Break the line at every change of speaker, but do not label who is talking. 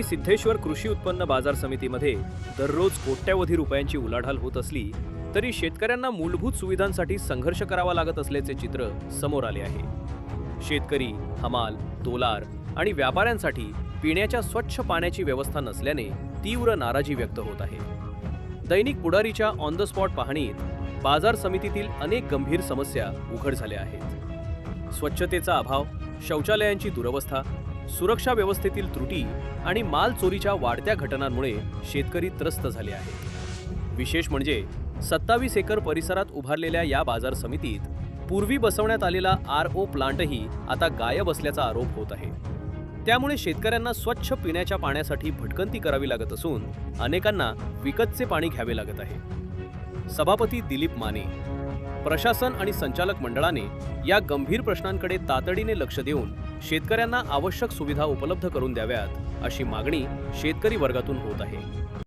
श्री सिद्धेश्वर कृषी उत्पन्न बाजार समितीमध्ये दररोज कोट्यवधी रुपयांची उलाढाल होत असली तरी शेतकऱ्यांना मूलभूत सुविधांसाठी संघर्ष करावा लागत असल्याचे चित्र समोर आले आहे. शेतकरी, हमाल, तोलार आणि व्यापाऱ्यांसाठी पिण्याच्या स्वच्छ पाण्याची व्यवस्था नसल्याने तीव्र नाराजी व्यक्त होत आहे. दैनिक पुढारीच्या ऑन द स्पॉट पाहणीत बाजार समितीतील अनेक गंभीर समस्या उघड झाल्या आहेत. स्वच्छतेचा अभाव, शौचालयांची दुरवस्था, सुरक्षा व्यवस्थेतील त्रुटी आणि माल चोरीच्या वाढत्या घटनांमुळे शेतकरी त्रस्त झाले आहेत. विशेष म्हणजे 27 एकर परिसरात उभारलेल्या या बाजार समितीत पूर्वी बसवण्यात आलेला RO प्लांटही आता गायब असल्याचा आरोप होत आहे. त्यामुळे शेतकऱ्यांना स्वच्छ पिण्याच्या पाण्यासाठी भटकंती करावी लागत असून अनेकांना विकतचे पाणी घ्यावे लागत आहे. सभापती दिलीप माने, प्रशासन आणि संचालक मंडळाने या गंभीर प्रश्नांकडे तातडीने लक्ष देऊन शेतकऱ्यांना आवश्यक सुविधा उपलब्ध करून द्याव्यात अशी मागणी शेतकरी वर्गातून होत आहे.